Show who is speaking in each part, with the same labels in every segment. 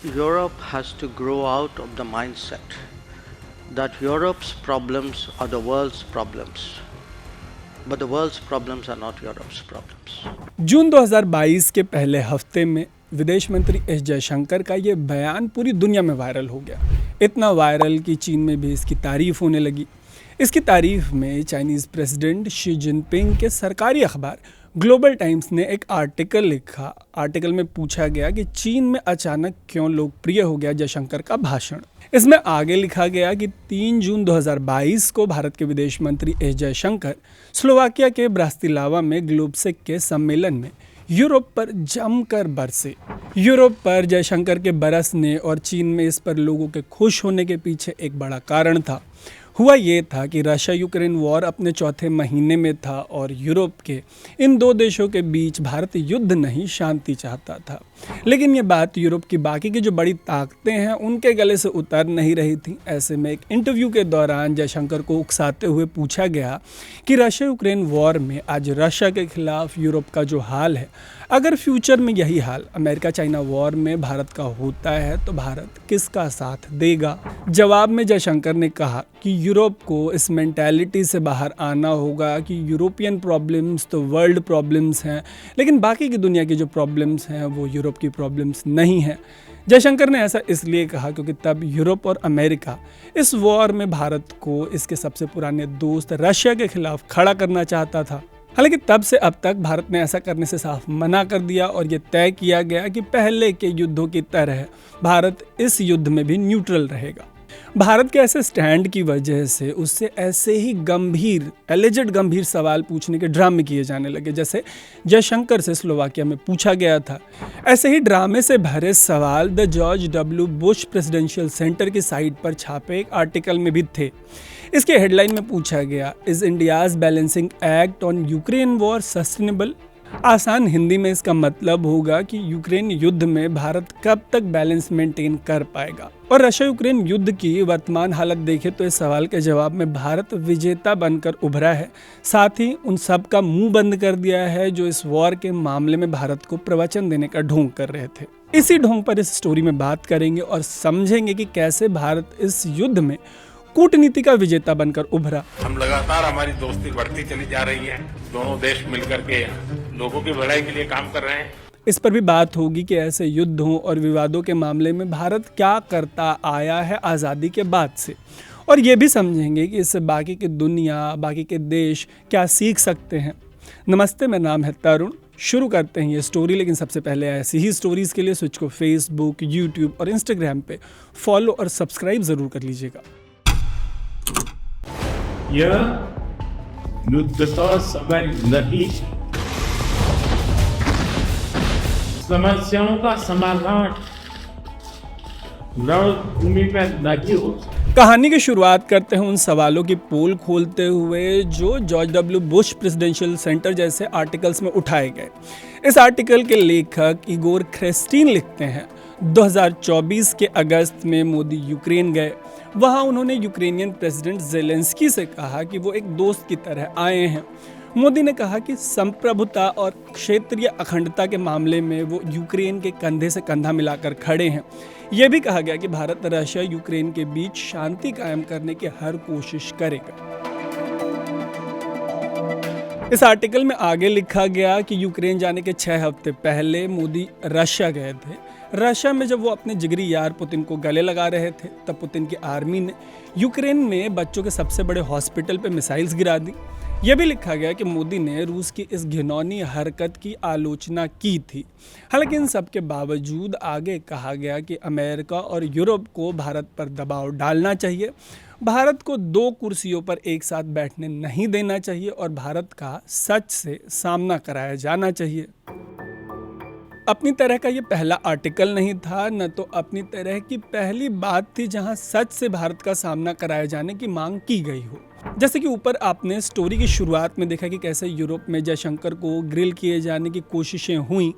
Speaker 1: Europe has to grow out of the mindset that Europe's problems are the world's problems, but the world's problems are not Europe's problems.
Speaker 2: जून 2022 के पहले हफ्ते में विदेश मंत्री S Jaishankar का ये बयान पूरी दुनिया में वायरल हो गया। इतना वायरल कि चीन में भी इसकी तारीफ होने लगी। इसकी तारीफ में चाइनीज़ प्रेसिडेंट शी जिनपिंग के सरकारी अखबार ग्लोबल टाइम्स ने एक आर्टिकल लिखा। आर्टिकल में पूछा गया कि चीन में अचानक क्यों लोकप्रिय हो गया जयशंकर का भाषण। इसमें आगे लिखा गया कि 3 जून 2022 को भारत के विदेश मंत्री एस जयशंकर स्लोवाकिया के ब्रातिस्लावा में ग्लोबसेक के सम्मेलन में यूरोप पर जमकर बरसे। यूरोप पर जयशंकर के बरसने और चीन में इस पर लोगों के खुश होने के पीछे एक बड़ा कारण था। हुआ ये था कि रशिया यूक्रेन वॉर अपने चौथे महीने में था और यूरोप के इन दो देशों के बीच भारत युद्ध नहीं शांति चाहता था। लेकिन ये बात यूरोप की बाकी की जो बड़ी ताकतें हैं उनके गले से उतर नहीं रही थी। ऐसे में एक इंटरव्यू के दौरान जयशंकर को उकसाते हुए पूछा गया कि रशिया यूक्रेन वॉर में आज रशिया के खिलाफ यूरोप का जो हाल है, अगर फ्यूचर में यही हाल अमेरिका चाइना वॉर में भारत का होता है तो भारत किसका साथ देगा। जवाब में जयशंकर ने कहा कि यूरोप को इस मेंटालिटी से बाहर आना होगा कि यूरोपियन प्रॉब्लम्स तो वर्ल्ड प्रॉब्लम्स हैं, लेकिन बाकी की दुनिया की जो प्रॉब्लम्स हैं वो यूरोप की प्रॉब्लम्स नहीं हैं। जयशंकर ने ऐसा इसलिए कहा क्योंकि तब यूरोप और अमेरिका इस वॉर में भारत को इसके सबसे पुराने दोस्त रशिया के खिलाफ खड़ा करना चाहता था। हालांकि तब से अब तक भारत ने ऐसा करने से साफ मना कर दिया और ये तय किया गया कि पहले के युद्धों की तरह भारत इस युद्ध में भी न्यूट्रल रहेगा। भारत के ऐसे स्टैंड की वजह से उससे ऐसे ही गंभीर सवाल पूछने के ड्रामे किए जाने लगे, जैसे जयशंकर से स्लोवाकिया में पूछा गया था। ऐसे ही ड्रामे से भरे सवाल the George W Bush presidential centre की साइट पर छापे एक आर्टिकल में भी थे। इसके हेडलाइन में पूछा गया, is India's balancing act on Ukraine war sustainable. आसान हिंदी में इसका मतलब होगा कि यूक्रेन युद्ध में भारत कब तक बैलेंस मेंटेन कर पाएगा। और रशिया यूक्रेन युद्ध की वर्तमान हालत देखें तो इस सवाल के जवाब में भारत विजेता बनकर उभरा है। साथ ही उन सब का मुंह बंद कर दिया है जो इस वॉर के मामले में भारत को प्रवचन देने का ढोंग कर रहे थे। इसी ढोंग पर इस स्टोरी में बात करेंगे और समझेंगे कि कैसे भारत इस युद्ध में कूटनीति का विजेता बनकर उभरा।
Speaker 3: हम लगातार हमारी दोस्ती बढ़ती चली जा रही है। दोनों देश मिलकर के लोगों की भलाई के लिए काम कर रहे हैं।
Speaker 2: इस पर भी बात होगी कि ऐसे युद्धों और विवादों के मामले में भारत क्या करता आया है आज़ादी के बाद से, और ये भी समझेंगे कि इससे बाकी की दुनिया, बाकी के देश क्या सीख सकते हैं। नमस्ते, मेरा नाम है तरुण। शुरू करते हैं ये स्टोरी, लेकिन सबसे पहले ऐसी ही स्टोरीज़ के लिए स्विच को फेसबुक, यूट्यूब और इंस्टाग्राम पे फॉलो और सब्सक्राइब ज़रूर कर लीजिएगा।
Speaker 4: यह युद्ध का समय नहीं, समस्याओं का समाधान रणभूमि में नहीं हो।
Speaker 2: कहानी की शुरुआत करते हैं उन सवालों की पोल खोलते हुए जो George W Bush presidential centre जैसे आर्टिकल्स में उठाए गए। इस आर्टिकल के लेखक इगोर ख्रेस्टीन लिखते हैं, 2024 के अगस्त में मोदी यूक्रेन गए। वहाँ उन्होंने यूक्रेनियन प्रेसिडेंट जेलेंस्की से कहा कि वो एक दोस्त की तरह आए हैं। मोदी ने कहा कि संप्रभुता और क्षेत्रीय अखंडता के मामले में वो यूक्रेन के कंधे से कंधा मिलाकर खड़े हैं। यह भी कहा गया कि भारत रशिया यूक्रेन के बीच शांति कायम करने की हर कोशिश करेगा। इस आर्टिकल में आगे लिखा गया कि यूक्रेन जाने के 6 हफ्ते पहले मोदी रशिया गए थे। रशिया में जब वो अपने जिगरी यार पुतिन को गले लगा रहे थे तब पुतिन की आर्मी ने यूक्रेन में बच्चों के सबसे बड़े हॉस्पिटल पे मिसाइल्स गिरा दी। यह भी लिखा गया कि मोदी ने रूस की इस घिनौनी हरकत की आलोचना की थी। हालांकि इन सब के बावजूद आगे कहा गया कि अमेरिका और यूरोप को भारत पर दबाव डालना चाहिए, भारत को 2 कुर्सियों पर एक साथ बैठने नहीं देना चाहिए और भारत का सच से सामना कराया जाना चाहिए। अपनी तरह का ये पहला आर्टिकल नहीं था, न तो अपनी तरह की पहली बात थी जहां सच से भारत का सामना कराए जाने की मांग की गई हो। जैसे कि ऊपर आपने स्टोरी की शुरुआत में देखा कि कैसे यूरोप में जयशंकर को ग्रिल किए जाने की कोशिशें हुई,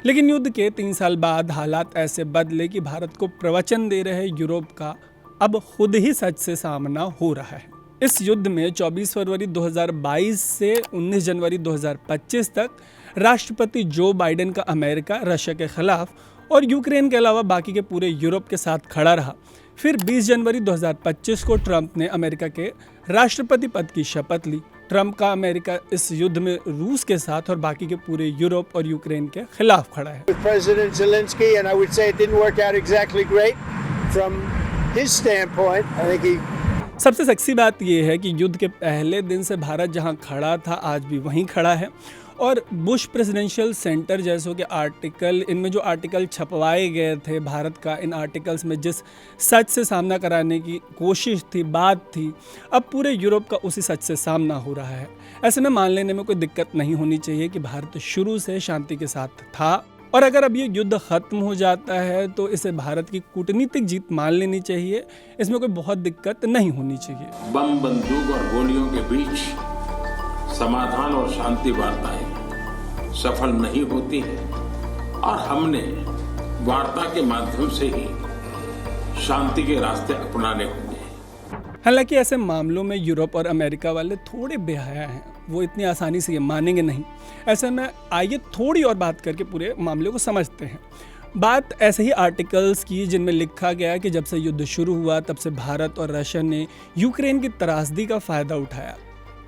Speaker 2: लेकिन युद्ध के 3 साल बाद हालात ऐसे बदले कि भारत को प्रवचन दे रहे यूरोप का अब खुद ही सच से सामना हो रहा है। इस युद्ध में 24 फरवरी 2022 से 19 जनवरी 2025 तक राष्ट्रपति जो बाइडेन का अमेरिका रशिया के खिलाफ और यूक्रेन के अलावा बाकी के पूरे यूरोप के साथ खड़ा रहा। फिर 20 जनवरी 2025 को ट्रंप ने अमेरिका के राष्ट्रपति पद की शपथ ली। ट्रंप का अमेरिका इस युद्ध में रूस के साथ और बाकी के पूरे यूरोप और यूक्रेन के खिलाफ खड़ा है।
Speaker 5: President Zelensky, and I would say it didn't work out exactly great from his standpoint. I think he
Speaker 2: सबसे सेक्सी बात यह है कि युद्ध के पहले दिन से भारत जहां खड़ा था आज भी वहीं खड़ा है और बुश प्रेसिडेंशियल सेंटर जैसों के आर्टिकल, इनमें जो आर्टिकल छपवाए गए थे भारत का, इन आर्टिकल्स में जिस सच से सामना कराने की कोशिश थी, बात थी, अब पूरे यूरोप का उसी सच से सामना हो रहा है। ऐसे में मान लेने में कोई दिक्कत नहीं होनी चाहिए कि भारत शुरू से शांति के साथ था और अगर अब ये युद्ध खत्म हो जाता है तो इसे भारत की कूटनीतिक जीत मान लेनी चाहिए। इसमें कोई बहुत दिक्कत नहीं होनी चाहिए।
Speaker 3: बम, बंदूक और गोलियों के बीच समाधान और शांति वार्ताएं सफल नहीं होती हैं और हमने वार्ता के माध्यम से ही शांति के रास्ते अपनाने होंगे।
Speaker 2: हालांकि ऐसे मामलों में यूरोप और अमेरिका वाले थोड़े बेहया हैं, वो इतनी आसानी से ये मानेंगे नहीं। ऐसे में आइए थोड़ी और बात करके पूरे मामले को समझते हैं। बात ऐसे ही आर्टिकल्स की जिनमें लिखा गया कि जब से युद्ध शुरू हुआ तब से भारत और रशिया ने यूक्रेन की त्रासदी का फ़ायदा उठाया।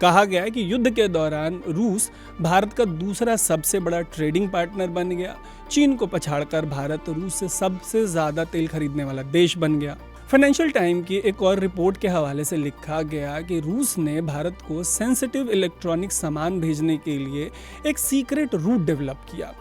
Speaker 2: कहा गया है कि युद्ध के दौरान रूस भारत का दूसरा सबसे बड़ा ट्रेडिंग पार्टनर बन गया। चीन को पछाड़कर भारत रूस से सबसे ज़्यादा तेल खरीदने वाला देश बन गया। फाइनेंशियल टाइम की एक और रिपोर्ट के हवाले से लिखा गया कि रूस ने भारत को सेंसिटिव इलेक्ट्रॉनिक सामान भेजने के लिए एक सीक्रेट रूट डेवलप किया।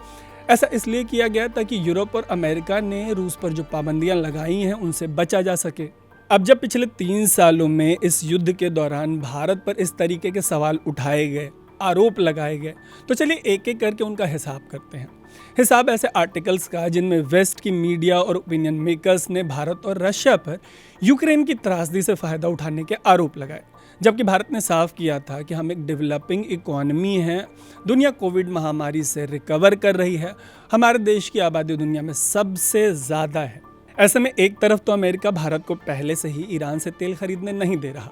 Speaker 2: ऐसा इसलिए किया गया ताकि यूरोप और अमेरिका ने रूस पर जो पाबंदियां लगाई हैं उनसे बचा जा सके। अब जब पिछले 3 सालों में इस युद्ध के दौरान भारत पर इस तरीके के सवाल उठाए गए, आरोप लगाए गए, तो चलिए एक एक करके उनका हिसाब करते हैं। हिसाब ऐसे आर्टिकल्स का जिनमें वेस्ट की मीडिया और ओपिनियन मेकर्स ने भारत और रशिया पर यूक्रेन की त्रासदी से फ़ायदा उठाने के आरोप लगाए, जबकि भारत ने साफ किया था कि हम एक डेवलपिंग इकोनॉमी हैं, दुनिया कोविड महामारी से रिकवर कर रही है, हमारे देश की आबादी दुनिया में सबसे ज़्यादा है। ऐसे में एक तरफ तो अमेरिका भारत को पहले से ही ईरान से तेल खरीदने नहीं दे रहा,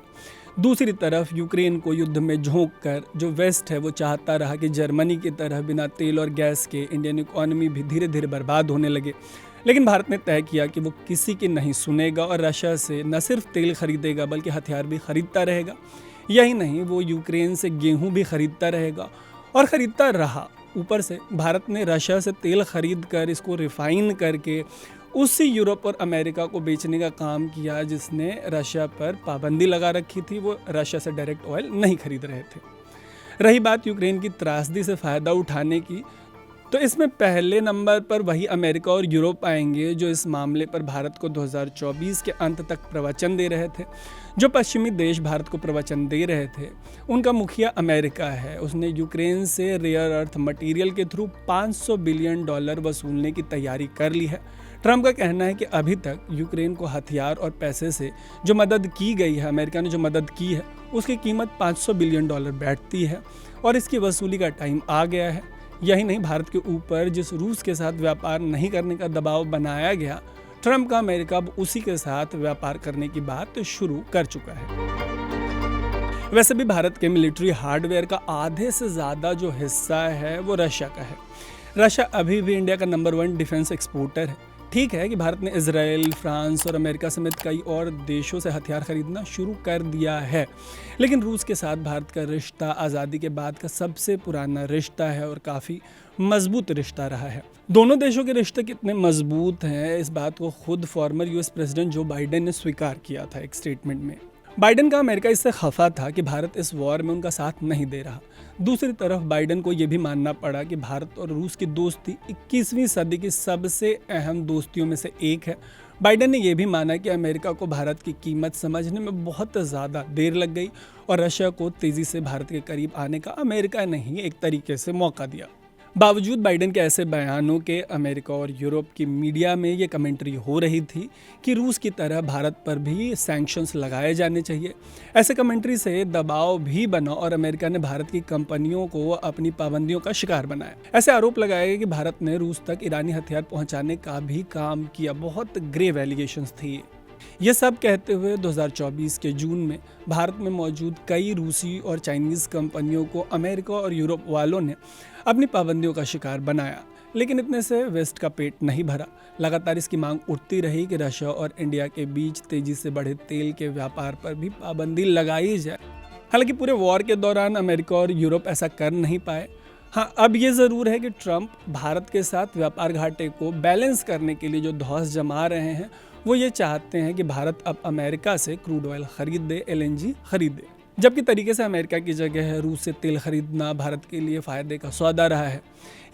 Speaker 2: दूसरी तरफ यूक्रेन को युद्ध में झोंक कर जो वेस्ट है वो चाहता रहा कि जर्मनी की तरह बिना तेल और गैस के इंडियन इकोनॉमी भी धीरे धीरे बर्बाद होने लगे। लेकिन भारत ने तय किया कि वो किसी की नहीं सुनेगा और रशिया से न सिर्फ तेल खरीदेगा बल्कि हथियार भी खरीदता रहेगा। यही नहीं, वो यूक्रेन से गेहूं भी खरीदता रहेगा और ख़रीदता रहा। ऊपर से भारत ने रशिया से तेल खरीद कर इसको रिफ़ाइन करके उसी यूरोप और अमेरिका को बेचने का काम किया जिसने रशिया पर पाबंदी लगा रखी थी। वो रशिया से डायरेक्ट ऑयल नहीं खरीद रहे थे। रही बात यूक्रेन की त्रासदी से फ़ायदा उठाने की, तो इसमें पहले नंबर पर वही अमेरिका और यूरोप आएंगे जो इस मामले पर भारत को 2024 के अंत तक प्रवचन दे रहे थे। जो पश्चिमी देश भारत को प्रवचन दे रहे थे उनका मुखिया अमेरिका है। उसने यूक्रेन से रेयर अर्थ मटेरियल के थ्रू $500 बिलियन वसूलने की तैयारी कर ली है। ट्रंप का कहना है कि अभी तक यूक्रेन को हथियार और पैसे से जो मदद की गई है, अमेरिका ने जो मदद की है, उसकी कीमत $500 बिलियन बैठती है और इसकी वसूली का टाइम आ गया है। यही नहीं, भारत के ऊपर जिस रूस के साथ व्यापार नहीं करने का दबाव बनाया गया, ट्रंप का अमेरिका अब उसी के साथ व्यापार करने की बात शुरू कर चुका है। वैसे भी भारत के मिलिट्री हार्डवेयर का आधे से ज़्यादा जो हिस्सा है वो रशिया का है। रशिया अभी भी इंडिया का नंबर 1 डिफेंस एक्सपोर्टर है। ठीक है कि भारत ने इजराइल, फ्रांस और अमेरिका समेत कई और देशों से हथियार खरीदना शुरू कर दिया है, लेकिन रूस के साथ भारत का रिश्ता आज़ादी के बाद का सबसे पुराना रिश्ता है और काफ़ी मजबूत रिश्ता रहा है। दोनों देशों के रिश्ते कितने मजबूत हैं, इस बात को खुद former US president Joe Biden ने स्वीकार किया था एक स्टेटमेंट में। बाइडेन का अमेरिका इससे खफा था कि भारत इस वॉर में उनका साथ नहीं दे रहा। दूसरी तरफ बाइडेन को यह भी मानना पड़ा कि भारत और रूस की दोस्ती 21वीं सदी की सबसे अहम दोस्तियों में से एक है। बाइडेन ने यह भी माना कि अमेरिका को भारत की कीमत समझने में बहुत ज़्यादा देर लग गई और रशिया को तेज़ी से भारत के करीब आने का अमेरिका ने ही एक तरीके से मौका दिया। बावजूद बाइडेन के ऐसे बयानों के अमेरिका और यूरोप की मीडिया में ये कमेंट्री हो रही थी कि रूस की तरह भारत पर भी सैंक्शंस लगाए जाने चाहिए। ऐसे कमेंट्री से दबाव भी बना और अमेरिका ने भारत की कंपनियों को अपनी पाबंदियों का शिकार बनाया। ऐसे आरोप लगाए गए कि भारत ने रूस तक ईरानी हथियार पहुंचाने का भी काम किया। बहुत ग्रेव एलिगेशंस थी। ये सब कहते हुए 2024 के जून में भारत में मौजूद कई रूसी और चाइनीज़ कंपनियों को अमेरिका और यूरोप वालों ने अपनी पाबंदियों का शिकार बनाया। लेकिन इतने से वेस्ट का पेट नहीं भरा। लगातार इसकी मांग उठती रही कि रशिया और इंडिया के बीच तेजी से बढ़े तेल के व्यापार पर भी पाबंदी लगाई जाए। हालांकि पूरे वॉर के दौरान अमेरिका और यूरोप ऐसा कर नहीं पाए। हाँ, अब ये ज़रूर है कि ट्रंप भारत के साथ व्यापार घाटे को बैलेंस करने के लिए जो धौंस जमा रहे हैं, वो ये चाहते हैं कि भारत अब अमेरिका से क्रूड ऑयल खरीद दे, LNG खरीदे। जबकि तरीके से अमेरिका की जगह रूस से तेल खरीदना भारत के लिए फ़ायदे का सौदा रहा है।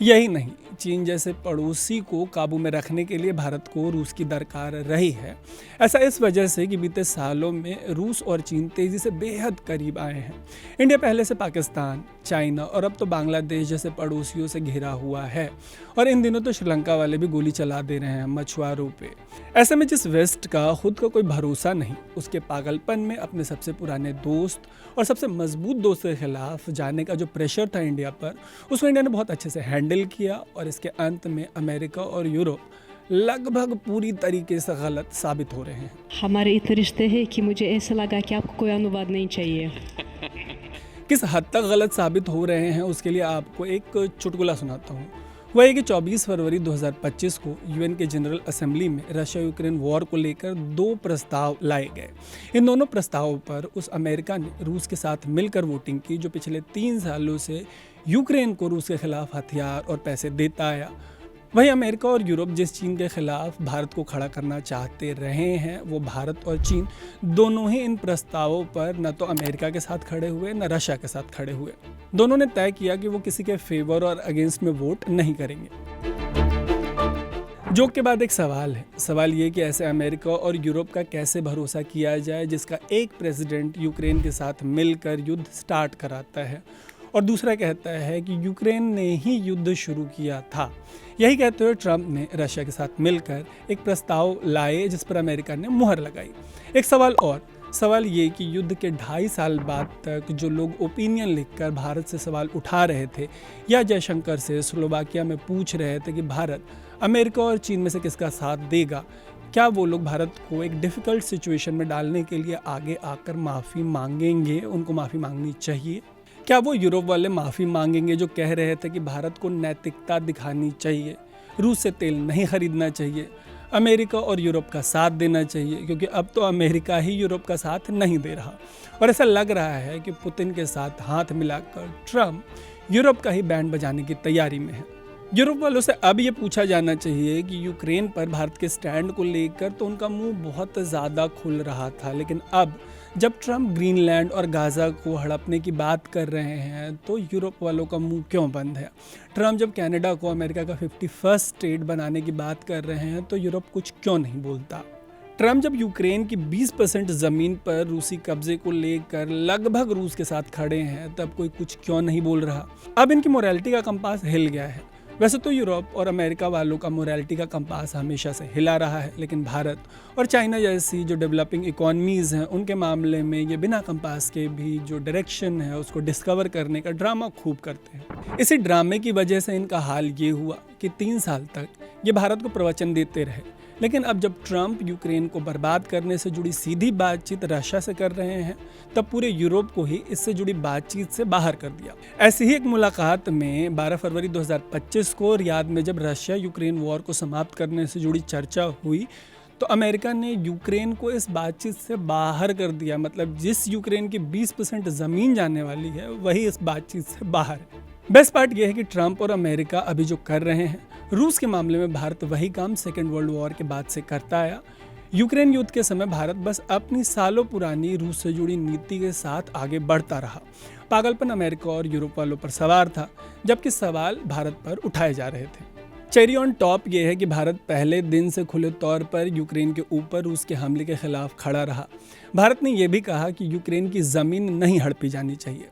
Speaker 2: यही नहीं, चीन जैसे पड़ोसी को काबू में रखने के लिए भारत को रूस की दरकार रही है। ऐसा इस वजह से कि बीते सालों में रूस और चीन तेज़ी से बेहद करीब आए हैं। इंडिया पहले से पाकिस्तान, चाइना और अब तो बांग्लादेश जैसे पड़ोसियों से घिरा हुआ है, और इन दिनों तो श्रीलंका वाले भी गोली चला दे रहे हैं मछुआरों पे। ऐसे में जिस वेस्ट का खुद का कोई भरोसा नहीं, उसके पागलपन में अपने सबसे पुराने दोस्त और सबसे मजबूत दोस्त के खिलाफ जाने का जो प्रेशर था इंडिया पर, उसको इंडिया ने बहुत अच्छे से हैंडल किया, और इसके अंत में अमेरिका और यूरोप लगभग पूरी तरीके से गलत साबित हो रहे हैं।
Speaker 6: हमारे इतने रिश्ते हैं कि मुझे ऐसा लगा कि आपको कोई अनुवाद नहीं चाहिए।
Speaker 2: किस हद तक गलत साबित हो रहे हैं उसके लिए आपको एक चुटकुला सुनाता हूँ। वह है कि 24 फरवरी 2025 को यूएन के जनरल असेंबली में रशिया यूक्रेन वॉर को लेकर 2 प्रस्ताव लाए गए। इन दोनों प्रस्तावों पर उस अमेरिका ने रूस के साथ मिलकर वोटिंग की जो पिछले 3 सालों से यूक्रेन को रूस के खिलाफ हथियार और पैसे देता आया। वहीं अमेरिका और यूरोप जिस चीन के खिलाफ भारत को खड़ा करना चाहते रहे हैं, वो भारत और चीन दोनों ही इन प्रस्तावों पर न तो अमेरिका के साथ खड़े हुए न रशिया के साथ खड़े हुए। दोनों ने तय किया कि वो किसी के फेवर और अगेंस्ट में वोट नहीं करेंगे। जोक के बाद एक सवाल है। सवाल ये कि ऐसे अमेरिका और यूरोप का कैसे भरोसा किया जाए जिसका एक प्रेसिडेंट यूक्रेन के साथ मिलकर युद्ध स्टार्ट कराता है और दूसरा कहता है कि यूक्रेन ने ही युद्ध शुरू किया था। यही कहते हुए ट्रंप ने रशिया के साथ मिलकर एक प्रस्ताव लाए जिस पर अमेरिका ने मुहर लगाई। एक सवाल ये कि युद्ध के 2.5 साल बाद तक जो लोग ओपिनियन लिखकर भारत से सवाल उठा रहे थे या जयशंकर से स्लोवाकिया में पूछ रहे थे कि भारत अमेरिका और चीन में से किसका साथ देगा, क्या वो लोग भारत को एक डिफ़िकल्ट सिचुएशन में डालने के लिए आगे आकर माफ़ी मांगेंगे, उनको माफ़ी मांगनी चाहिए? क्या वो यूरोप वाले माफ़ी मांगेंगे जो कह रहे थे कि भारत को नैतिकता दिखानी चाहिए, रूस से तेल नहीं खरीदना चाहिए, अमेरिका और यूरोप का साथ देना चाहिए? क्योंकि अब तो अमेरिका ही यूरोप का साथ नहीं दे रहा और ऐसा लग रहा है कि पुतिन के साथ हाथ मिलाकर ट्रंप यूरोप का ही बैंड बजाने की तैयारी में है। यूरोप वालों से अब ये पूछा जाना चाहिए कि यूक्रेन पर भारत के स्टैंड को लेकर तो उनका मुंह बहुत ज़्यादा खुल रहा था, लेकिन अब जब ट्रंप ग्रीनलैंड और गाज़ा को हड़पने की बात कर रहे हैं तो यूरोप वालों का मुंह क्यों बंद है? ट्रंप जब कनाडा को अमेरिका का 51st स्टेट बनाने की बात कर रहे हैं तो यूरोप कुछ क्यों नहीं बोलता? ट्रंप जब यूक्रेन की 20% ज़मीन पर रूसी कब्जे को लेकर लगभग रूस के साथ खड़े हैं तब कोई कुछ क्यों नहीं बोल रहा? अब इनकी मोरालिटी का कंपास हिल गया है। वैसे तो यूरोप और अमेरिका वालों का मोरालिटी का कंपास हमेशा से हिला रहा है, लेकिन भारत और चाइना जैसी जो डेवलपिंग इकोनॉमीज़ हैं उनके मामले में ये बिना कंपास के भी जो डायरेक्शन है उसको डिस्कवर करने का ड्रामा खूब करते हैं। इसी ड्रामे की वजह से इनका हाल ये हुआ कि 3 साल तक ये भारत को प्रवचन देते रहे, लेकिन अब जब ट्रंप यूक्रेन को बर्बाद करने से जुड़ी सीधी बातचीत रशिया से कर रहे हैं तब पूरे यूरोप को ही इससे जुड़ी बातचीत से बाहर कर दिया। ऐसी ही एक मुलाकात में 12 फरवरी 2025 को रियाद में जब रशिया यूक्रेन वॉर को समाप्त करने से जुड़ी चर्चा हुई तो अमेरिका ने यूक्रेन को इस बातचीत से बाहर कर दिया। मतलब जिस यूक्रेन की 20% ज़मीन जाने वाली है वही इस बातचीत से बाहर है। बेस्ट पार्ट यह है कि ट्रंप और अमेरिका अभी जो कर रहे हैं, रूस के मामले में भारत वही काम सेकेंड वर्ल्ड वॉर के बाद से करता आया। यूक्रेन युद्ध के समय भारत बस अपनी सालों पुरानी रूस से जुड़ी नीति के साथ आगे बढ़ता रहा। पागलपन अमेरिका और यूरोप वालों पर सवार था, जबकि सवाल भारत पर उठाए जा रहे थे। चेरी ऑन टॉप ये है कि भारत पहले दिन से खुले तौर पर यूक्रेन के ऊपर रूस के हमले के खिलाफ खड़ा रहा। भारत ने यह भी कहा कि यूक्रेन की ज़मीन नहीं हड़पी जानी चाहिए।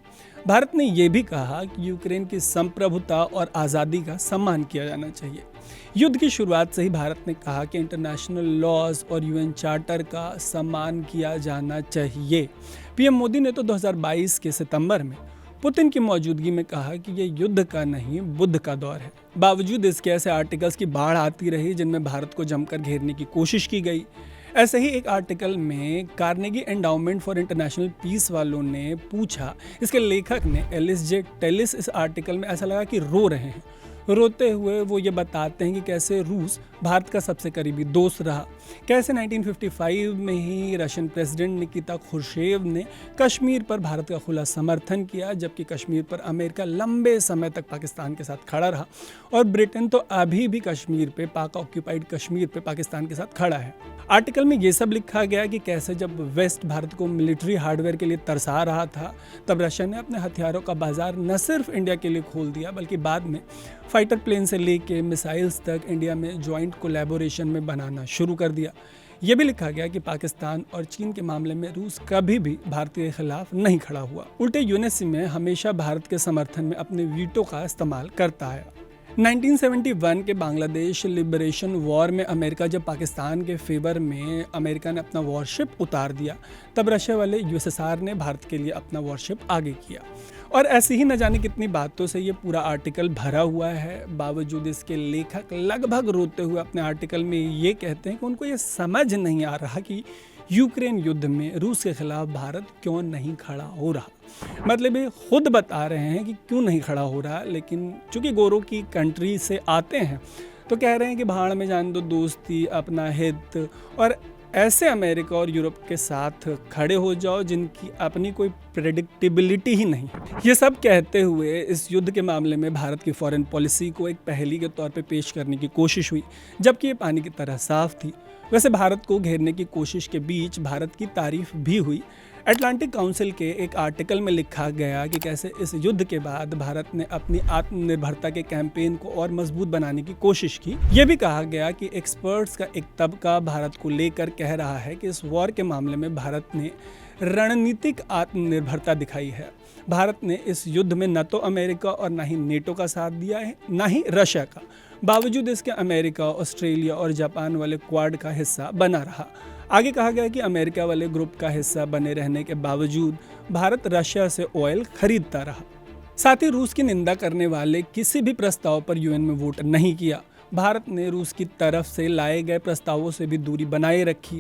Speaker 2: भारत ने यह भी कहा कि यूक्रेन की संप्रभुता और आज़ादी का सम्मान किया जाना चाहिए। युद्ध की शुरुआत से ही भारत ने कहा कि इंटरनेशनल लॉज और यूएन चार्टर का सम्मान किया जाना चाहिए। पीएम मोदी ने तो 2022 के सितंबर में पुतिन की मौजूदगी में कहा कि ये युद्ध का नहीं बुद्ध का दौर है। बावजूद इसके ऐसे आर्टिकल्स की बाढ़ आती रही जिनमें भारत को जमकर घेरने की कोशिश की गई। ऐसे ही एक आर्टिकल में Carnegie endowment for international peace वालों ने पूछा, इसके लेखक ने एलिस जे टेलिस इस आर्टिकल में ऐसा लगा कि रो रहे हैं। रोते हुए वो ये बताते हैं कि कैसे रूस भारत का सबसे करीबी दोस्त रहा, कैसे 1955 में ही रशियन प्रेसिडेंट निकिता खुर्शेव ने कश्मीर पर भारत का खुला समर्थन किया, जबकि कश्मीर पर अमेरिका लंबे समय तक पाकिस्तान के साथ खड़ा रहा और ब्रिटेन तो अभी भी कश्मीर पे, पाक ऑक्यूपाइड कश्मीर पे पाकिस्तान के साथ खड़ा है। आर्टिकल में ये सब लिखा गया कि कैसे जब वेस्ट भारत को मिलिट्री हार्डवेयर के लिए तरसा रहा था, तब रशिया ने अपने हथियारों का बाजार न सिर्फ इंडिया के लिए खोल दिया, बल्कि बाद में फाइटर प्लेन से लेके मिसाइल्स तक इंडिया में जॉइंट कोलैबोरेशन में बनाना शुरू कर दिया। यह भी लिखा गया कि पाकिस्तान और चीन के मामले में रूस कभी भी भारत के खिलाफ नहीं खड़ा हुआ, उल्टे यूएनएससी में हमेशा भारत के समर्थन में अपने वीटो का इस्तेमाल करता है। 1971 के बांग्लादेश लिबरेशन वॉर में अमेरिका जब पाकिस्तान के फेवर में अमेरिका ने अपना वॉरशिप उतार दिया, तब रशिया वाले यूएसएसआर ने भारत के लिए अपना वॉरशिप आगे किया। और ऐसी ही न जाने कितनी बातों से ये पूरा आर्टिकल भरा हुआ है। बावजूद इसके लेखक लगभग रोते हुए अपने आर्टिकल में ये कहते हैं कि उनको ये समझ नहीं आ रहा कि यूक्रेन युद्ध में रूस के खिलाफ भारत क्यों नहीं खड़ा हो रहा। मतलब ये खुद बता रहे हैं कि क्यों नहीं खड़ा हो रहा, लेकिन चूंकि गोरों की कंट्री से आते हैं तो कह रहे हैं कि भाड़ में जान दो दोस्ती, अपना हित, और ऐसे अमेरिका और यूरोप के साथ खड़े हो जाओ जिनकी अपनी कोई प्रेडिक्टेबिलिटी ही नहीं। ये सब कहते हुए इस युद्ध के मामले में भारत की फॉरेन पॉलिसी को एक पहेली के तौर पे पेश करने की कोशिश हुई, जबकि ये पानी की तरह साफ थी। वैसे भारत को घेरने की कोशिश के बीच भारत की तारीफ भी हुई। अटलांटिक काउंसिल के एक आर्टिकल में लिखा गया कि कैसे इस युद्ध के बाद भारत ने अपनी आत्मनिर्भरता के कैंपेन को और मजबूत बनाने की कोशिश की। यह भी कहा गया कि एक्सपर्ट्स का एक तबका भारत को लेकर कह रहा है कि इस वॉर के मामले में भारत ने रणनीतिक आत्मनिर्भरता दिखाई है। भारत ने इस युद्ध में न तो अमेरिका और न ही नेटो का साथ दिया है, न ही रशिया का। बावजूद इसके अमेरिका, ऑस्ट्रेलिया और जापान वाले क्वाड का हिस्सा बना रहा। आगे कहा गया कि अमेरिका वाले ग्रुप का हिस्सा बने रहने के बावजूद भारत रशिया से ऑयल खरीदता रहा। साथ ही रूस की निंदा करने वाले किसी भी प्रस्ताव पर यूएन में वोट नहीं किया। भारत ने रूस की तरफ से लाए गए प्रस्तावों से भी दूरी बनाए रखी।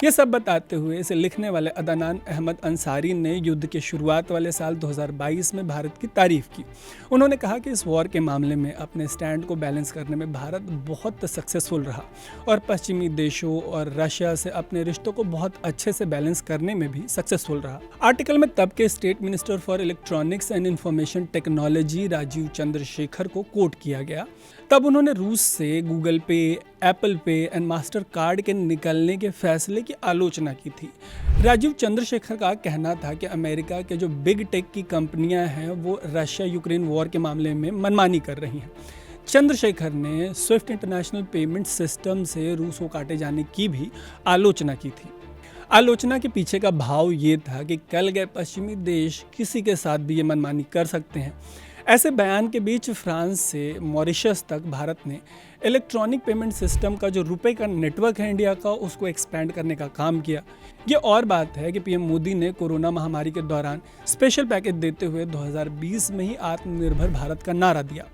Speaker 2: ये सब बताते हुए इसे लिखने वाले अदनान अहमद अंसारी ने युद्ध के शुरुआत वाले साल 2022 में भारत की तारीफ की। उन्होंने कहा कि इस वॉर के मामले में अपने स्टैंड को बैलेंस करने में भारत बहुत सक्सेसफुल रहा और पश्चिमी देशों और रशिया से अपने रिश्तों को बहुत अच्छे से बैलेंस करने में भी सक्सेसफुल रहा। आर्टिकल में तब के state minister for electronics and information technology Rajeev Chandrasekhar को कोट किया गया। तब उन्होंने रूस से गूगल पे, एप्पल पे एंड मास्टर कार्ड के निकलने के फैसले की आलोचना की थी। राजीव चंद्रशेखर का कहना था कि अमेरिका के जो बिग टेक की कंपनियां हैं वो रशिया यूक्रेन वॉर के मामले में मनमानी कर रही हैं। चंद्रशेखर ने स्विफ्ट इंटरनेशनल पेमेंट सिस्टम से रूस को काटे जाने की भी आलोचना की थी। आलोचना के पीछे का भाव ये था कि कल गए पश्चिमी देश किसी के साथ भी ये मनमानी कर सकते हैं। ऐसे बयान के बीच फ्रांस से मॉरिशस तक भारत ने इलेक्ट्रॉनिक पेमेंट सिस्टम का जो रुपए का नेटवर्क है इंडिया का, उसको एक्सपेंड करने का काम किया। ये और बात है कि पीएम मोदी ने कोरोना महामारी के दौरान स्पेशल पैकेज देते हुए 2020 में ही आत्मनिर्भर भारत का नारा दिया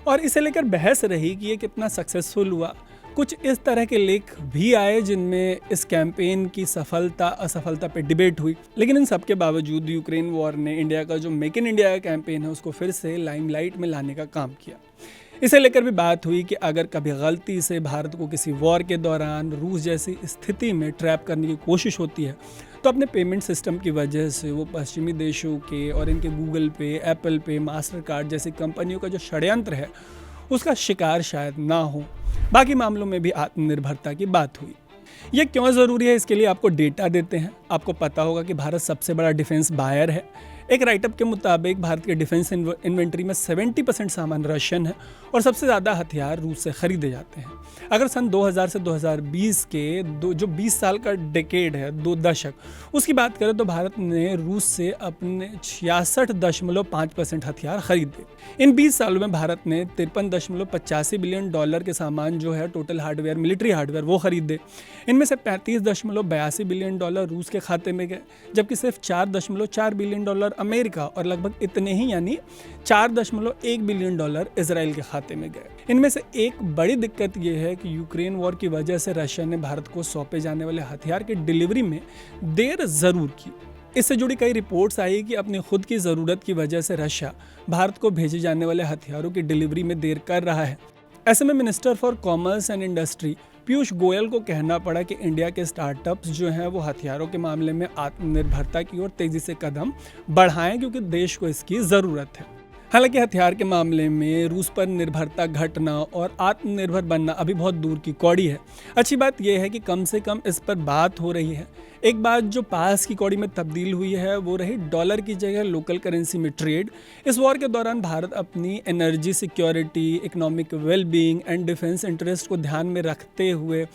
Speaker 2: और इसे लेकर बहस रही कि ये कितना सक्सेसफुल हुआ। कुछ इस तरह के लेख भी आए जिनमें इस कैंपेन की सफलता असफलता पे डिबेट हुई, लेकिन इन सब के बावजूद यूक्रेन वॉर ने इंडिया का जो मेक इन इंडिया का कैंपेन है उसको फिर से लाइमलाइट में लाने का काम किया। इसे लेकर भी बात हुई कि अगर कभी गलती से भारत को किसी वॉर के दौरान रूस जैसी स्थिति में ट्रैप करने की कोशिश होती है तो अपने पेमेंट सिस्टम की वजह से वो पश्चिमी देशों के और इनके गूगल पे, एप्पल पे, मास्टर कार्ड जैसी कंपनियों का जो षड्यंत्र है उसका शिकार शायद ना हो। बाकी मामलों में भी आत्मनिर्भरता की बात हुई। ये क्यों ज़रूरी है, इसके लिए आपको डेटा देते हैं। आपको पता होगा कि भारत सबसे बड़ा डिफेंस बायर है। एक राइटअप के मुताबिक भारत के डिफेंस इन्वेंट्री में 70% सामान रशियन है और सबसे ज़्यादा हथियार रूस से खरीदे जाते हैं। अगर सन 2000 से 2020 के जो 20 साल का डेकेड है, 2 दशक, उसकी बात करें तो भारत ने रूस से अपने 66.5% हथियार खरीदे। इन 20 सालों में भारत ने 53.85 बिलियन डॉलर के सामान जो है टोटल हार्डवेयर, मिलिट्री हार्डवेयर, वो खरीदे। इनमें से 35.82 बिलियन डॉलर रूस के खाते में गए, जबकि सिर्फ 4.4 बिलियन डॉलर अमेरिका और लगभग इतने ही यानी 4.1 बिलियन डॉलर इजराइल के खाते में गए। इनमें से एक बड़ी दिक्कत यह है कि यूक्रेन वॉर की वजह से रशिया ने भारत को सौंपे जाने वाले हथियार की डिलीवरी में देर जरूर की। इससे जुड़ी कई रिपोर्ट्स आई कि अपनी खुद की ज़रूरत की वजह से रशिया भारत को भेजे जाने वाले हथियारों की डिलीवरी में देर कर रहा है। ऐसे में minister for commerce and industry Piyush Goyal को कहना पड़ा कि इंडिया के स्टार्टअप्स जो हैं वो हथियारों के मामले में आत्मनिर्भरता की ओर तेज़ी से कदम बढ़ाएं, क्योंकि देश को इसकी ज़रूरत है। हालांकि हथियार के मामले में रूस पर निर्भरता घटना और आत्मनिर्भर बनना अभी बहुत दूर की कौड़ी है। अच्छी बात यह है कि कम से कम इस पर बात हो रही है। एक बात जो पास की कौड़ी में तब्दील हुई है वो रही डॉलर की जगह लोकल करेंसी में ट्रेड। इस वॉर के दौरान भारत अपनी energy security, economic wellbeing and defence interest को ध्यान में रखते हुए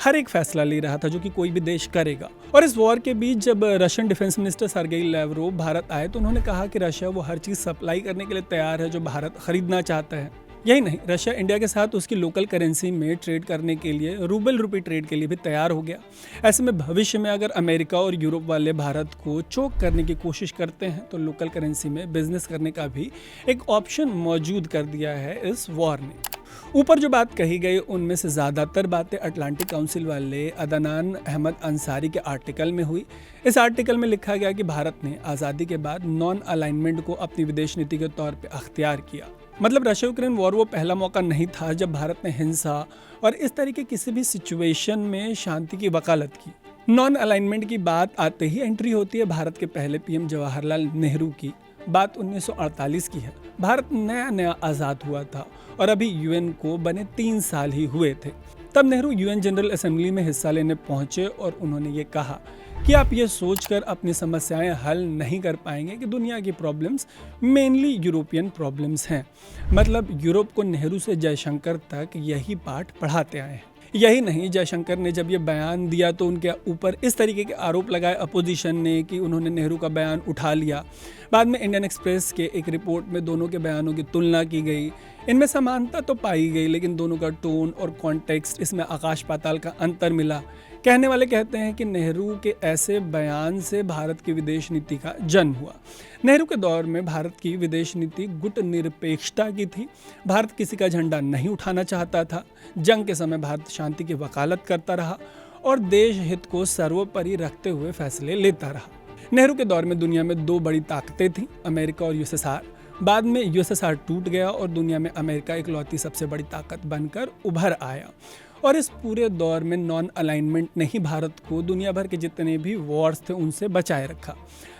Speaker 2: हर एक फैसला ले रहा था जो कि कोई भी देश करेगा। और इस वॉर के बीच जब Russian defence minister Sergei Lavrov Bharat आए तो उन्होंने कहा कि रशिया वो हर चीज़ सप्लाई करने के लिए तैयार है जो भारत खरीदना चाहता है। यही नहीं, रशिया इंडिया के साथ उसकी लोकल करेंसी में ट्रेड करने के लिए रूबल रुपी ट्रेड के लिए भी तैयार हो गया। ऐसे में भविष्य में अगर अमेरिका और यूरोप वाले भारत को चोक करने की कोशिश करते हैं तो लोकल करेंसी में बिजनेस करने का भी एक ऑप्शन मौजूद कर दिया है इस वॉर ने। ऊपर जो बात कही गई उनमें से ज़्यादातर बातें अटलांटिक काउंसिल वाले अदनान अहमद अंसारी के आर्टिकल में हुई। इस आर्टिकल में लिखा गया कि भारत ने आज़ादी के बाद नॉन अलाइनमेंट को अपनी विदेश नीति के तौर पर अख्तियार किया। मतलब रशिया यूक्रेन वॉर वो पहला मौका नहीं था जब भारत ने हिंसा और इस तरीके किसी भी सिचुएशन में शांति की वकालत की। नॉन अलाइनमेंट की बात आते ही एंट्री होती है भारत के पहले पीएम जवाहरलाल नेहरू की। बात 1948 की है। भारत नया नया आज़ाद हुआ था और अभी यूएन को बने 3 साल ही हुए थे। तब नेहरू यूएन जनरल असेंबली में हिस्सा लेने पहुंचे और उन्होंने ये कहा कि आप ये सोचकर अपनी समस्याएं हल नहीं कर पाएंगे कि दुनिया की प्रॉब्लम्स मेनली यूरोपियन प्रॉब्लम्स हैं। मतलब यूरोप को नेहरू से जयशंकर तक यही पाठ पढ़ाते आए हैं। यही नहीं, जयशंकर ने जब ये बयान दिया तो उनके ऊपर इस तरीके के आरोप लगाए अपोजिशन ने कि उन्होंने नेहरू का बयान उठा लिया। बाद में इंडियन एक्सप्रेस के एक रिपोर्ट में दोनों के बयानों की तुलना की गई। इनमें समानता तो पाई गई लेकिन दोनों का टोन और कॉन्टेक्स्ट, इसमें आकाश पाताल का अंतर मिला। कहने वाले कहते हैं कि नेहरू के ऐसे बयान से भारत की विदेश नीति का जन्म हुआ। नेहरू के दौर में भारत की विदेश नीति गुटनिरपेक्षता की थी। भारत किसी का झंडा नहीं उठाना चाहता था। जंग के समय भारत शांति की वकालत करता रहा और देश हित को सर्वोपरि रखते हुए फैसले लेता रहा। नेहरू के दौर में दुनिया में 2 बड़ी ताकतें थीं, अमेरिका और यूएसएसआर। बाद में यूएसएसआर टूट गया और दुनिया में अमेरिका इकलौती सबसे बड़ी ताकत बनकर उभर आया। और इस पूरे दौर में नॉन अलाइनमेंट ने ही भारत को दुनिया भर के जितने भी वॉर्स थे उनसे बचाए रखा।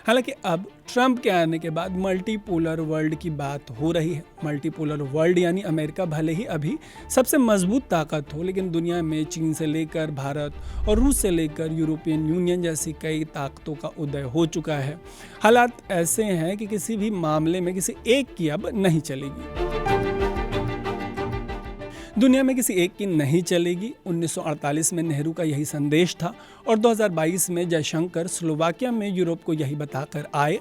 Speaker 2: हालांकि अब ट्रंप के आने के बाद मल्टीपोलर वर्ल्ड की बात हो रही है। मल्टीपोलर वर्ल्ड यानी अमेरिका भले ही अभी सबसे मजबूत ताकत हो, लेकिन दुनिया में चीन से लेकर भारत और रूस से लेकर यूरोपियन यूनियन जैसी कई ताकतों का उदय हो चुका है। हालात ऐसे हैं कि किसी भी मामले में किसी एक की अब नहीं चलेगी। दुनिया में किसी एक की नहीं चलेगी। 1948 में नेहरू का यही संदेश था और 2022 में जयशंकर स्लोवाकिया में यूरोप को यही बताकर आए।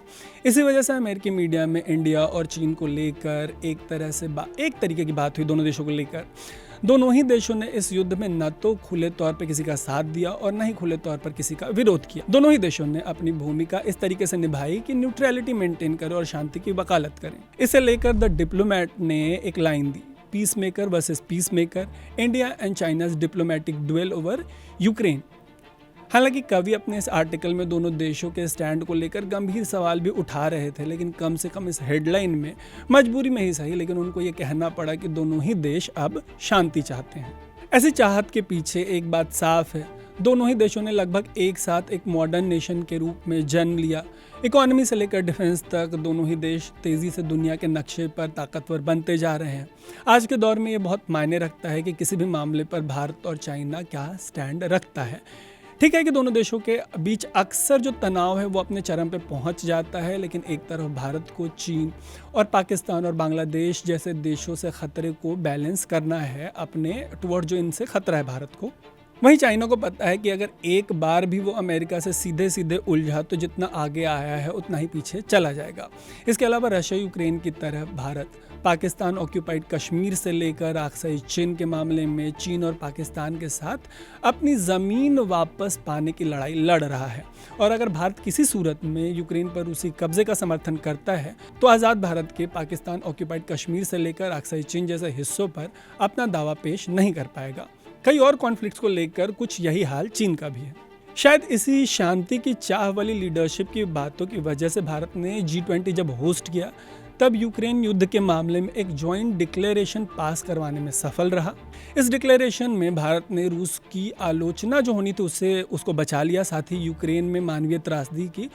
Speaker 2: इसी वजह से अमेरिकी मीडिया में इंडिया और चीन को लेकर एक तरीके की बात हुई दोनों देशों को लेकर। दोनों ही देशों ने इस युद्ध में न तो खुले तौर पर किसी का साथ दिया और न ही खुले तौर पर किसी का विरोध किया। दोनों ही देशों ने अपनी भूमिका इस तरीके से निभाई कि न्यूट्रलिटी मेंटेन करें और शांति की वकालत करें। इसे लेकर द डिप्लोमैट ने एक लाइन दी, peacemaker versus peacemaker, India and China's diplomatic duel over Ukraine. हालांकि कवि अपने इस आर्टिकल में दोनों देशों के स्टैंड को लेकर गंभीर सवाल भी उठा रहे थे, लेकिन कम से कम इस हेडलाइन में मजबूरी में ही सही, लेकिन उनको ये कहना पड़ा कि दोनों ही देश अब शांति चाहते हैं। ऐसी चाहत के पीछे एक बात साफ है, दोनों ही देशों ने लगभग एक साथ एक मॉडर्न नेशन के रूप में जन्म लिया। इकोनॉमी से लेकर डिफेंस तक दोनों ही देश तेज़ी से दुनिया के नक्शे पर ताकतवर बनते जा रहे हैं। आज के दौर में ये बहुत मायने रखता है कि किसी भी मामले पर भारत और चाइना क्या स्टैंड रखता है। ठीक है कि दोनों देशों के बीच अक्सर जो तनाव है वो अपने चरम पे पहुंच जाता है, लेकिन एक तरफ भारत को चीन और पाकिस्तान और बांग्लादेश जैसे देशों से खतरे को बैलेंस करना है अपने टुवर्ड जो इनसे खतरा है भारत को। वहीं चाइना को पता है कि अगर एक बार भी वो अमेरिका से सीधे सीधे उलझा तो जितना आगे आया है उतना ही पीछे चला जाएगा। इसके अलावा रशिया यूक्रेन की तरह भारत पाकिस्तान ऑक्यूपाइड कश्मीर से लेकर आक्साई चीन के मामले में चीन और पाकिस्तान के साथ अपनी ज़मीन वापस पाने की लड़ाई लड़ रहा है। और अगर भारत किसी सूरत में यूक्रेन पर रूसी कब्जे का समर्थन करता है तो आज़ाद भारत के पाकिस्तान ऑक्यूपाइड कश्मीर से लेकर आक्साई चीन जैसे हिस्सों पर अपना दावा पेश नहीं कर पाएगा। कई और कॉन्फ्लिक्ट्स को लेकर कुछ यही हाल चीन का भी है। शायद इसी शांति की चाह वाली लीडरशिप की बातों की वजह से भारत ने G20 जब होस्ट किया तब यूक्रेन युद्ध के मामले में एक जॉइंट डिक्लेरेशन पास करवाने में सफल रहा। इस डिक्लेरेशन में भारत ने रूस की आलोचना जो होनी थी उसको बचा लिया, साथ ही यूक्रेन में मानवीय त्रासदी की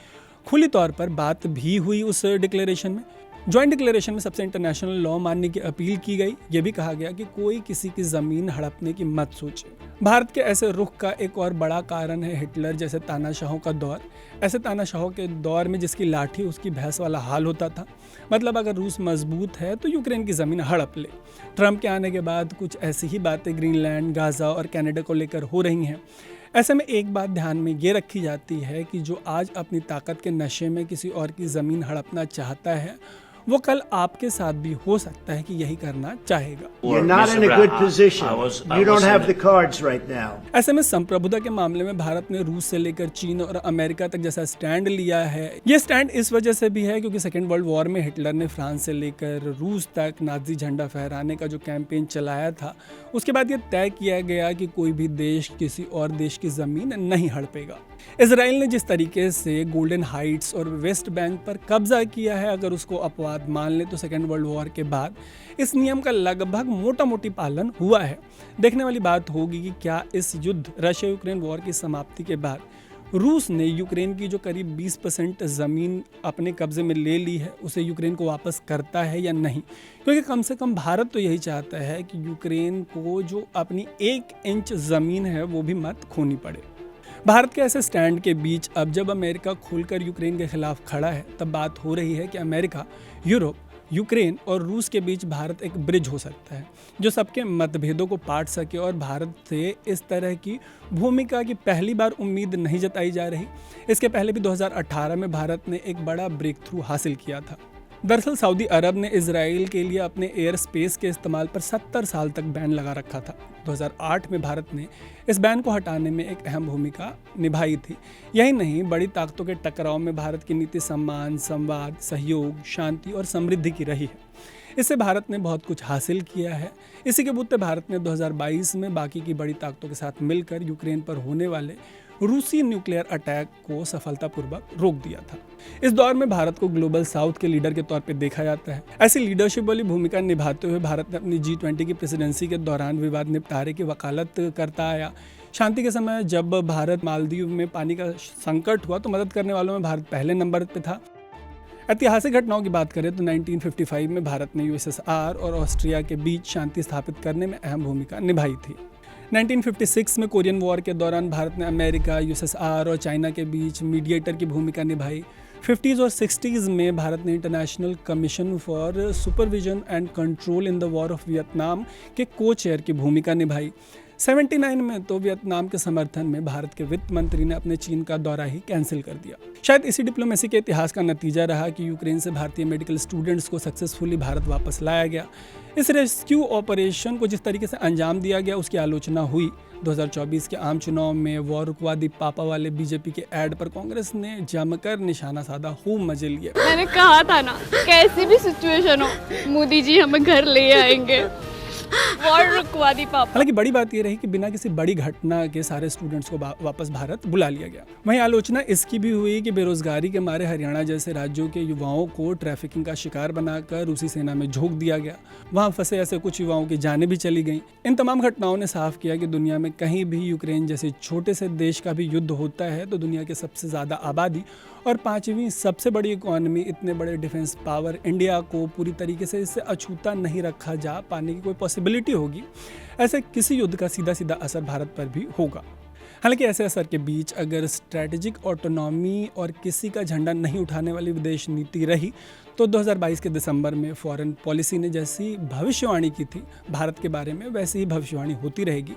Speaker 2: खुली तौर पर बात भी हुई उस डिक्लेरेशन में। जॉइंट डिक्लेरेशन में सबसे इंटरनेशनल लॉ मानने की अपील की गई। ये भी कहा गया कि कोई किसी की ज़मीन हड़पने की मत सोचे। भारत के ऐसे रुख का एक और बड़ा कारण है हिटलर जैसे तानाशाहों का दौर। ऐसे तानाशाहों के दौर में जिसकी लाठी उसकी भैंस वाला हाल होता था। मतलब अगर रूस मजबूत है तो यूक्रेन की ज़मीन हड़प ले। ट्रंप के आने के बाद कुछ ऐसी ही बातें ग्रीनलैंड, गाज़ा और कनाडा को लेकर हो रही हैं। ऐसे में एक बात ध्यान में ये रखी जाती है कि जो आज अपनी ताकत के नशे में किसी और की ज़मीन हड़पना चाहता है वो कल आपके साथ भी हो सकता है कि यही करना चाहेगा।
Speaker 5: You're not in a good position. You don't have the cards right now.
Speaker 2: ऐसे में संप्रभुता के मामले में भारत ने रूस से लेकर चीन और अमेरिका तक जैसा स्टैंड लिया है। ये स्टैंड इस वजह से भी है क्योंकि सेकेंड वर्ल्ड वॉर में हिटलर ने फ्रांस से लेकर रूस तक नाजी झंडा फहराने का जो कैंपेन चलाया था, उसके बाद ये तय किया गया कि कोई भी देश किसी और देश की ज़मीन नहीं हड़पेगा। इजराइल ने जिस तरीके से गोल्डन हाइट्स और वेस्ट बैंक पर कब्जा किया है, अगर उसको अपवाद मान ले तो सेकेंड वर्ल्ड वॉर के बाद इस नियम का लगभग मोटा मोटी पालन हुआ है। देखने वाली बात होगी कि क्या इस युद्ध रशिया यूक्रेन वॉर की समाप्ति के बाद रूस ने यूक्रेन की जो करीब 20% ज़मीन अपने कब्जे में ले ली है उसे यूक्रेन को वापस करता है या नहीं। क्योंकि कम से कम भारत तो यही चाहता है कि यूक्रेन को जो अपनी 1 इंच ज़मीन है वो भी मत खोनी पड़े। भारत के ऐसे स्टैंड के बीच अब जब अमेरिका खुलकर यूक्रेन के खिलाफ खड़ा है तब बात हो रही है कि अमेरिका, यूरोप, यूक्रेन और रूस के बीच भारत एक ब्रिज हो सकता है जो सबके मतभेदों को पाट सके। और भारत से इस तरह की भूमिका की पहली बार उम्मीद नहीं जताई जा रही। इसके पहले भी 2018 में भारत ने एक बड़ा ब्रेक थ्रू हासिल किया था। दरअसल सऊदी अरब ने इजराइल के लिए अपने एयर स्पेस के इस्तेमाल पर 70 साल तक बैन लगा रखा था। 2008 में भारत ने इस बैन को हटाने में एक अहम भूमिका निभाई थी। यही नहीं, बड़ी ताकतों के टकराव में भारत की नीति सम्मान, संवाद, सहयोग, शांति और समृद्धि की रही है। इससे भारत ने बहुत कुछ हासिल किया है। इसी के बुते भारत ने 2022 में बाकी की बड़ी ताकतों के साथ मिलकर यूक्रेन पर होने वाले रूसी न्यूक्लियर अटैक को सफलतापूर्वक रोक दिया था। इस दौर में भारत को ग्लोबल साउथ के लीडर के तौर पे देखा जाता है। ऐसी लीडरशिप वाली भूमिका निभाते हुए भारत ने अपनी G20 की प्रेसिडेंसी के दौरान विवाद निपटारे की वकालत करता आया। शांति के समय जब भारत मालदीव में पानी का संकट हुआ तो मदद करने वालों में भारत पहले नंबर पे था। ऐतिहासिक घटनाओं की बात करें तो 1955 में भारत ने USSR और ऑस्ट्रिया के बीच शांति स्थापित करने में अहम भूमिका निभाई थी। 1956 में कोरियन वॉर के दौरान भारत ने अमेरिका, USSR और चाइना के बीच मीडिएटर की भूमिका निभाई। 50s और 60s में भारत ने international commission for supervision and control in the war of Vietnam के को चेयर की भूमिका निभाई। 79 में तो वियतनाम के समर्थन में भारत के वित्त मंत्री ने अपने चीन का दौरा ही कैंसिल कर दिया। शायद इसी डिप्लोमेसी के इतिहास का नतीजा रहा कि यूक्रेन से भारतीय मेडिकल स्टूडेंट्स को सक्सेसफुली भारत वापस लाया गया। इस रेस्क्यू ऑपरेशन को जिस तरीके से अंजाम दिया गया उसकी आलोचना हुई। 2024 के आम चुनाव में वॉर रुकवा दी पापा वाले बीजेपी के ऐड पर कांग्रेस ने जमकर निशाना साधा, खूब मजे लिए।
Speaker 7: मैंने कहा था ना, कैसी भी सिचुएशन हो मोदी जी हमें घर ले आएंगे। वॉर रुकवा दी पापा।
Speaker 2: हालांकि बड़ी बात यह रही कि बिना किसी बड़ी घटना के सारे स्टूडेंट्स को वापस भारत बुला लिया गया। वहीं आलोचना इसकी भी हुई कि बेरोजगारी के मारे हरियाणा जैसे राज्यों के युवाओं को ट्रैफिकिंग का शिकार बनाकर रूसी सेना में झोंक दिया गया। वहां फंसे ऐसे कुछ युवाओं की जानें भी चली गईं। इन तमाम घटनाओं ने साफ किया कि दुनिया में कहीं भी यूक्रेन जैसे छोटे से देश का भी युद्ध होता है तो दुनिया के सबसे ज़्यादा आबादी और 5वीं सबसे बड़ी इकोनॉमी, इतने बड़े डिफेंस पावर इंडिया को पूरी तरीके से इससे अछूता नहीं रखा जा पाने की कोई पॉसिबिलिटी होगी। ऐसे किसी युद्ध का सीधा सीधा असर भारत पर भी होगा। हालांकि ऐसे असर के बीच अगर स्ट्रैटेजिक ऑटोनॉमी और किसी का झंडा नहीं उठाने वाली विदेश नीति रही तो 2022 के दिसंबर में फॉरेन पॉलिसी ने जैसी भविष्यवाणी की थी भारत के बारे में वैसी ही भविष्यवाणी होती रहेगी।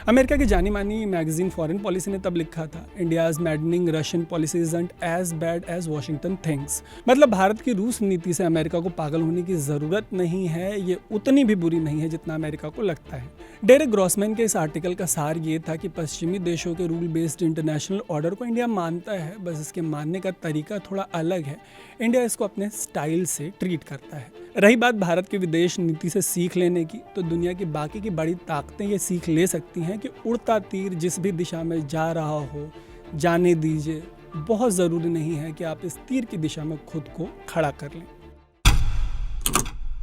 Speaker 2: अमेरिका की जानी मानी मैगजीन फॉरेन पॉलिसी ने तब लिखा था, India's maddening Russian policy isn't as bad as Washington thinks. मतलब भारत की रूस नीति से अमेरिका को पागल होने की ज़रूरत नहीं है, ये उतनी भी बुरी नहीं है जितना अमेरिका को लगता है। डेरेक ग्रॉसमैन के इस आर्टिकल का सार ये था कि पश्चिमी देशों के रूल बेस्ड इंटरनेशनल ऑर्डर को इंडिया मानता है, बस इसके मानने का तरीका थोड़ा अलग है। इंडिया इसको अपने स्टाइल से ट्रीट करता है। रही बात भारत की विदेश नीति से सीख लेने की, तो दुनिया की बाकी की बड़ी ताकतें ये सीख ले सकती हैं कि उड़ता तीर जिस भी दिशा में जा रहा हो, जाने दीजिए, बहुत ज़रूरी नहीं है कि आप इस तीर की दिशा में खुद को खड़ा कर लें।